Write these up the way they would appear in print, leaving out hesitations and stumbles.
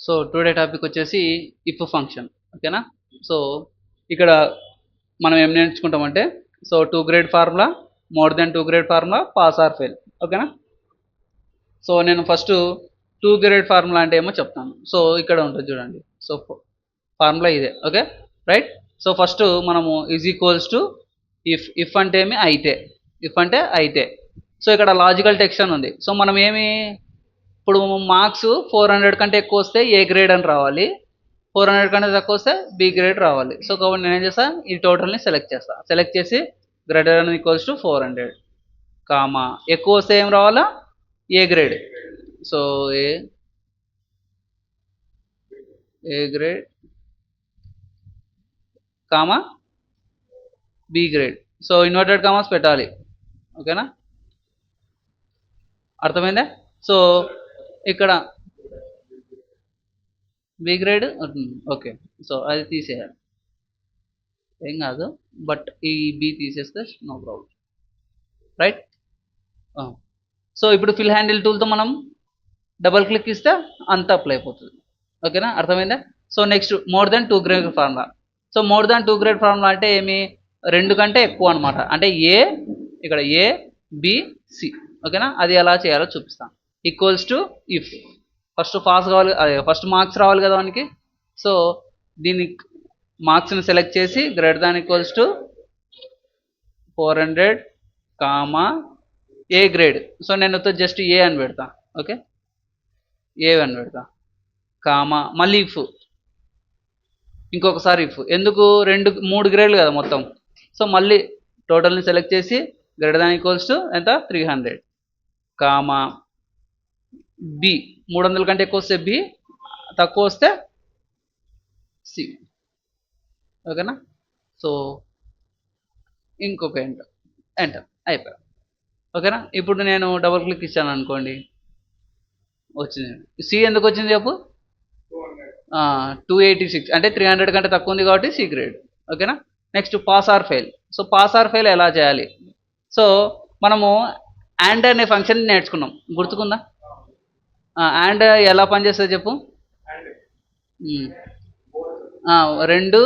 So today topic వచ్చేసి if function. ఓకేనా. So ఇక్కడ మనం ఏం నేర్చుకుంటామంటే so 2 grade formula, more than 2 grade formula, pass or fail. ఓకేనా. సో నేను ఫస్ట్ 2 గ్రేడ్ ఫార్ములా అంటే ఏమో చెప్తాను. సో ఇక్కడ ఉంటుంది చూడండి. సో ఫార్ములా ఇదే. Okay right. సో ఫస్ట్ మనము ఈజ్ ఈక్వల్స్ టు ఇఫ్ అంటే ఏమి అయితే, ఇఫ్ అంటే అయితే. సో ఇక్కడ లాజికల్ టెక్స్ట్ అని ఉంది. సో మనం ఏమి ఇప్పుడు మార్క్స్ 400 కంటే ఎక్కువ వస్తే ఏ గ్రేడ్ అని రావాలి, 400 కంటే తక్కువ వస్తే బి గ్రేడ్ రావాలి. సో కాబట్టి నేను ఏం చేస్తాను, ఈ టోటల్ని సెలెక్ట్ చేస్తాను. సెలెక్ట్ చేసి greater than equals to 400 comma ఎక్కువ వస్తే ఏం రావాలా, A grade. So A grade comma B grade. So inverted commas పెట్టాలి. ఓకేనా, అర్థమైందా. సో ఇక్కడ బి గ్రేడ్ ఓకే. సో అది తీసేయాలి, ఏం కాదు, బట్ ఈ బి తీసేస్తే నో ప్రాబ్లం రైట్. సో ఇప్పుడు ఫిల్ హ్యాండిల్ టూల్తో మనం డబల్ క్లిక్ ఇస్తే అంత అప్లై అయిపోతుంది. ఓకేనా, అర్థమైందా. So next more than 2 grade formula. So more than 2 grade formula అంటే ఏమి, 2 కంటే ఎక్కువ అనమాట. అంటే ఏ, ఇక్కడ ఏ బి సి. ఓకేనా, అది ఎలా చేయాలో చూపిస్తాను. Equals to if first pass కావాలి, అదే ఫస్ట్ మార్క్స్ రావాలి కదా మనకి. సో దీన్ని మార్క్స్ని సెలెక్ట్ చేసి greater than equals to 400 comma A grade. So నేను జస్ట్ ఏ అని పెడతా. ఓకే, ఏ అని పెడతా కామా మళ్ళీ ఇఫ్, ఇంకొకసారి ఇఫ్. ఎందుకు, 3 గ్రేడ్లు కదా మొత్తం. సో మళ్ళీ టోటల్ని సెలెక్ట్ చేసి గ్రేటర్ దాన్ ఈక్వల్స్ టు ఎంత 300 కామా బి. 300 కంటే ఎక్కువ వస్తే బి, తక్కువ వస్తే సి. ఓకేనా. సో ఇంకొక ఎంటర్, ఎంటర్ అయిపోయా. ఓకేనా. ఇప్పుడు నేను డబుల్ క్లిక్ ఇచ్చాను అనుకోండి, వచ్చింది. సి ఎందుకు వచ్చింది చెప్పు, 286 అంటే 300 కంటే తక్కువ ఉంది కాబట్టి సి గ్రేడ్. ఓకేనా. Next pass or fail. So pass or fail ఎలా చేయాలి. సో మనము అండ్ అనే ఫంక్షన్ నేర్చుకున్నాం, గుర్తుకుందా. అండ్ ఎలా పనిచేస్తుంది చెప్పు. 2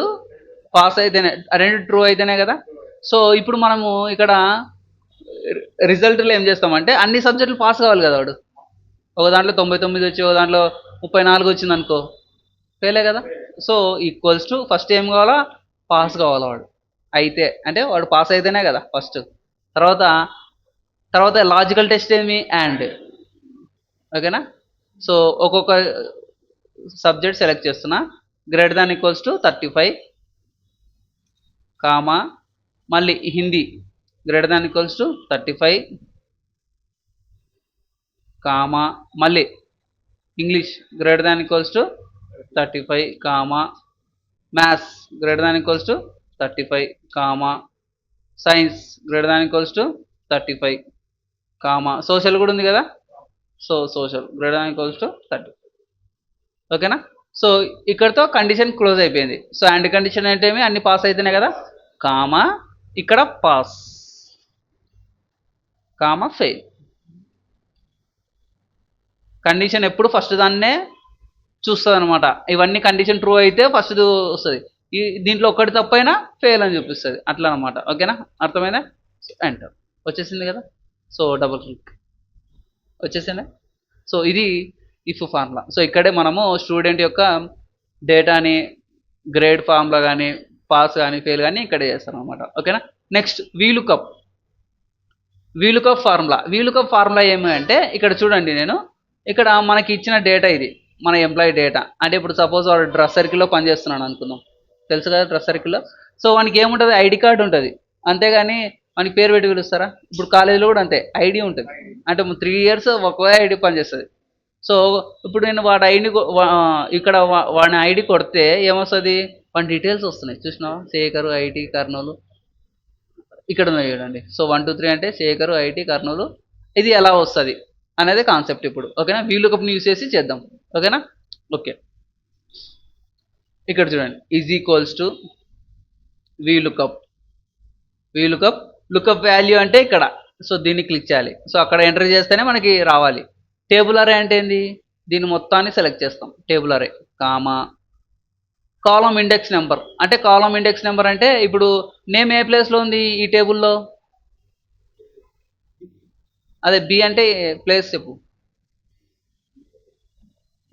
పాస్ అయితేనే, 2 ట్రూ అయితేనే కదా. సో ఇప్పుడు మనము ఇక్కడ రిజల్ట్లో ఏం చేస్తామంటే అన్ని సబ్జెక్టులు పాస్ కావాలి కదా వాడు. ఒక దాంట్లో 99 వచ్చి, ఒక దాంట్లో 34 వచ్చింది అనుకో, ఫెయిలే కదా. సో ఈక్వల్స్ టు ఫస్ట్ ఏం కావాలా, పాస్ కావాలా వాడు. అయితే అంటే వాడు పాస్ అయితేనే కదా ఫస్ట్. తర్వాత తర్వాత లాజికల్ టెస్ట్ ఏమి, అండ్. ఓకేనా. సో ఒక్కొక్క సబ్జెక్ట్ సెలెక్ట్ చేస్తున్నా. Greater than equals to 35 comma మళ్ళీ Hindi greater than equals to 35 comma మళ్ళీ English greater than equals to 35 comma maths greater than equals to 35 comma science greater than equals to 35 comma social కూడా ఉంది కదా. So social greater than equals to 30. ఓకేనా. So ఇక్కడతో condition close అయిపోయింది. So and condition అంటే ఏమి, అన్ని pass అయితేనే కదా, కామా ఇక్కడ పాస్ కామా ఫెయిల్. కండిషన్ ఎప్పుడు ఫస్ట్ దాన్నే చూస్తుంది అనమాట. ఇవన్నీ కండిషన్ ట్రూ అయితే ఫస్ట్ వస్తుంది, ఈ దీంట్లో ఒక్కటి తప్పైనా ఫెయిల్ అని చూపిస్తుంది, అట్లా అనమాట. ఓకేనా, అర్థమైందా. ఎంటర్ వచ్చేసింది కదా. సో డబుల్ క్లిక్ వచ్చేసిందా. సో ఇది ఇఫ్ ఫార్ములా. సో ఇక్కడే మనము స్టూడెంట్ యొక్క డేటాని గ్రేడ్ ఫార్ములా కానీ, పాస్ కానీ, ఫెయిల్ కానీ ఇక్కడే చేస్తాం అనమాట. ఓకేనా. Next VLOOKUP. VLOOKUP formula. VLOOKUP formula ఏమి అంటే ఇక్కడ చూడండి, నేను ఇక్కడ మనకి ఇచ్చిన డేటా ఇది, మన ఎంప్లాయీ డేటా. అంటే ఇప్పుడు సపోజ్ వాడు డ్రెస్ సర్కిల్లో పనిచేస్తున్నాడు అనుకుందాం, తెలుసు కదా డ్రెస్ సర్కిల్లో. సో వానికి ఏముంటుంది, ఐడి కార్డు ఉంటుంది, అంతేగాని మనకి పేరు పెట్టి పిలుస్తారా. ఇప్పుడు కాలేజీలో కూడా అంతే, ఐడి ఉంటుంది. అంటే 3 ఇయర్స్ ఒకే ఐడి పనిచేస్తుంది. సో ఇప్పుడు నేను వాడి ఐడి ఇక్కడ వాడి ఐడి కొడితే ఏమొస్తుంది, వాడి డీటెయిల్స్ వస్తున్నాయి చూసినావా, శేఖరు ఐటీ కర్నూలు ఇక్కడ ఉన్నాయి చూడండి. సో 1 2 3 అంటే శేఖరు ఐటీ కర్నూలు, ఇది ఎలా వస్తుంది అనేది కాన్సెప్ట్ ఇప్పుడు. ఓకేనా, వీలుకప్ని యూస్ చేసి చేద్దాం. ఓకేనా. ఓకే, ఇక్కడ చూడండి is equals to VLOOKUP. VLOOKUP lookup value అంటే ఇక్కడ. సో దీన్ని క్లిక్ చేయాలి. సో అక్కడ ఎంటర్ చేస్తేనే మనకి రావాలి. టేబుల్ అరే అంటే ఏంది, దీన్ని మొత్తాన్ని సెలెక్ట్ చేస్తాం టేబుల్ అరే కామా కాలం ఇండెక్స్ నెంబర్. అంటే కాలం ఇండెక్స్ నెంబర్ అంటే ఇప్పుడు నేమ్ ఏ ప్లేస్లో ఉంది ఈ టేబుల్లో? అదే బి అంటే ప్లేస్ చెప్పు.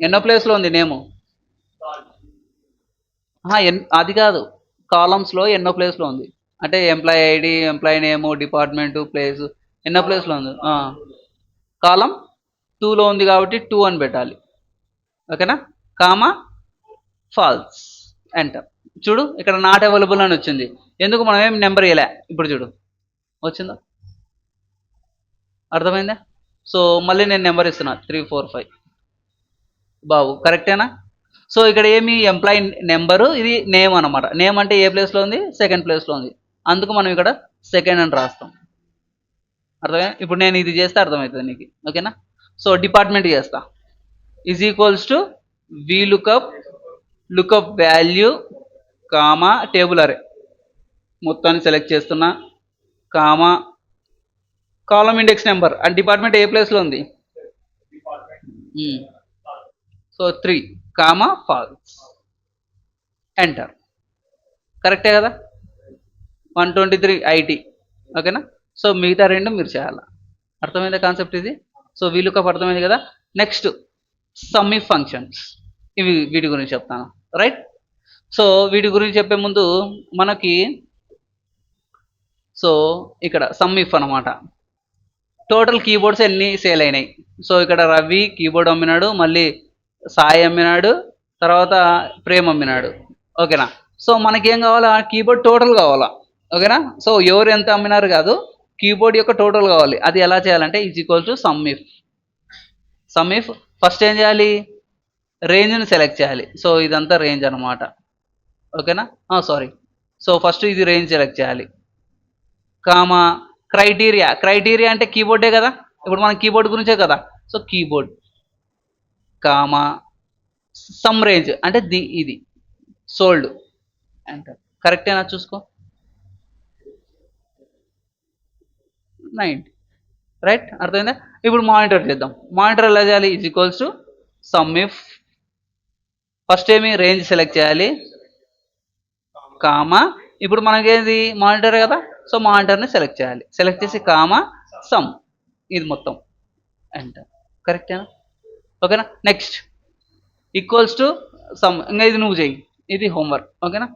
ఎన్నో ప్లేస్లో ఉంది నేము? అది కాదు, కాలమ్స్లో ఎన్నో ప్లేస్లో ఉంది అంటే ఎంప్లాయీ ఐడి, ఎంప్లాయీ నేము, డిపార్ట్మెంటు, ప్లేస్ ఎన్నో ప్లేస్లో ఉంది? కాలం 2లో ఉంది కాబట్టి 2 అని పెట్టాలి. ఓకేనా? Comma false enter. చూడు ఇక్కడ నాట్ అవైలబుల్ అని వచ్చింది. ఎందుకు? మనం ఏం నెంబర్ ఇవ్వలే. ఇప్పుడు చూడు వచ్చిందా? అర్థమైందా? సో మళ్ళీ నేను నెంబర్ ఇస్తున్నా 3 4 5. బాబు కరెక్టేనా? సో ఇక్కడ ఏమి ఎంప్లాయీ నెంబరు, ఇది నేమ్ అనమాట. నేమ్ అంటే ఏ ప్లేస్లో ఉంది? సెకండ్ ప్లేస్లో ఉంది. అందుకు మనం ఇక్కడ సెకండ్ అని రాస్తాం. అర్థమైనా? ఇప్పుడు నేను ఇది చేస్తే అర్థమవుతుంది నీకు. ఓకేనా? సో డిపార్ట్మెంట్ చేస్తా. Is equals to V lookup value comma table array మొత్తాన్ని సెలెక్ట్ చేస్తున్నా comma column index number. And department ఏ ప్లేస్లో ఉంది? So 3 comma false enter. కరెక్టే కదా? 123 ఐటీ. ఓకేనా? సో మిగతా రెండు మీరు చేయాలి. అర్థమైందా కాన్సెప్ట్ ఇది? సో వీలుకప్ అర్థమైంది కదా? నెక్స్ట్ సమ్మి ఫంక్షన్స్, ఇవి వీటి గురించి చెప్తాను. రైట్? సో వీటి గురించి చెప్పే ముందు మనకి సో ఇక్కడ సమ్ ఇఫ్ అనమాట. టోటల్ కీబోర్డ్స్ ఎన్ని సేల్ అయినాయి? సో ఇక్కడ రవి కీబోర్డ్ అమ్మినాడు, మళ్ళీ సాయి అమ్మినాడు, తర్వాత ప్రేమ్ అమ్మినాడు. ఓకేనా? సో మనకేం కావాలా? కీబోర్డ్ టోటల్ కావాలా. ఓకేనా? సో ఎవరు ఎంత అమ్మినారు కాదు, కీబోర్డ్ యొక్క టోటల్ కావాలి. అది ఎలా చేయాలంటే is equal to some if first ఏం చేయాలి? రేంజ్ని సెలెక్ట్ చేయాలి. సో ఇదంతా రేంజ్ అనమాట. ఓకేనా? సారీ. సో ఫస్ట్ ఇది రేంజ్ సెలెక్ట్ చేయాలి. కామా క్రైటీరియా అంటే కీబోర్డే కదా, ఇప్పుడు మనం కీబోర్డ్ గురించే కదా. So keyboard comma some range అంటే ఇది సోల్డ్ అంటే కరెక్టేనా? చూసుకో 90. రైట్? అర్థమైందా? ఇప్పుడు మానిటర్ చేద్దాం. మానిటర్ ఎలా చేయాలి? Is equals to some if first ఏమి రేంజ్ సెలెక్ట్ చేయాలి కామా ఇప్పుడు మనకేది మానిటర్ కదా, సో మానిటర్ని సెలెక్ట్ చేయాలి. సెలెక్ట్ చేసి కామా సమ్ ఇది మొత్తం ఎంటర్. కరెక్టేనా? ఓకేనా? Next equals to some. ఇంకా ఇది నువ్వు చేయి, ఇది హోంవర్క్. ఓకేనా?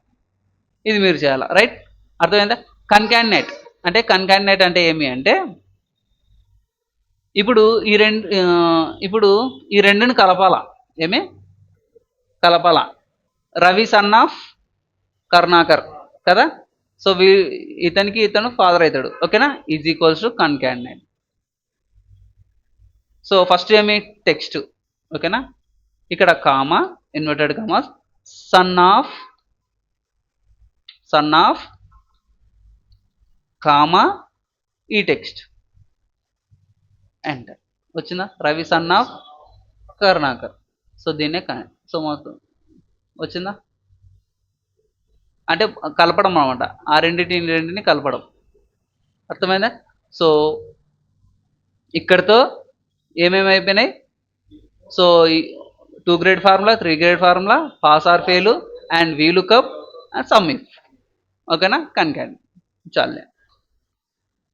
ఇది మీరు చేయాలి. రైట్? అర్థమైందా? కన్కాటినేట్ అంటే ఏమి అంటే ఇప్పుడు ఈ రెండుని కలపాలా. ఏమి కలపాలా? రవి సన్ ఆఫ్ కర్ణాకర్ కదా, సో ఇతనికి ఇతను ఫాదర్ అవుతాడు. ఓకేనా? Is equals to concatenate. So first ఏమి టెక్స్ట్. ఓకేనా? ఇక్కడ comma inverted comma son of comma ఈ టెక్స్ట్ ఎంటర్. వచ్చిందా? Ravi son of Karunakar. So దీన్నే సో మొత్తం వచ్చిందా? అంటే కలపడం అనమాట, ఆ రెండింటిని కలపడం. అర్థమైందా? సో ఇక్కడితో ఏమేమి అయిపోయినాయి? So 2 grade formula, 3 grade formula, pass or fail and VLOOKUP and some if. ఓకేనా? కన్కాటినేట్ చాలే.